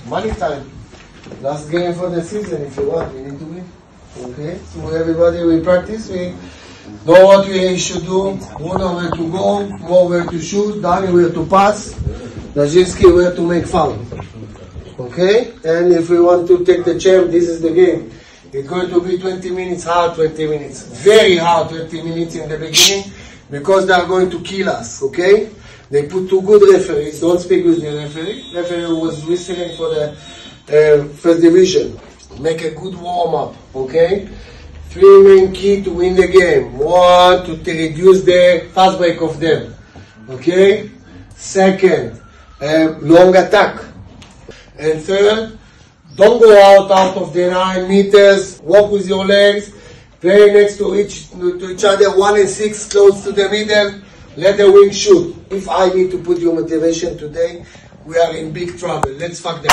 money time. Last game for the season. If you want, we need to win. Okay. So everybody, we practice. We know what we should do. Bruno where to go, Mo where to shoot, Danny where to pass, Najinski where to make foul. Okay? And if we want to take the champ, this is the game. It's going to be 20 minutes hard, 20 minutes. Very hard 20 minutes in the beginning because they are going to kill us. Okay? They put two good referees. Don't speak with the referee. Referee was whistling for the first division. Make a good warm-up. Okay? Three main key to win the game. One, to reduce the fast break of them. Okay? Second, long attack. And third, don't go out of the 9 meters. Walk with your legs. Play next to each other, 1 and 6, close to the middle. Let the wing shoot. If I need to put your motivation today, we are in big trouble. Let's fuck them.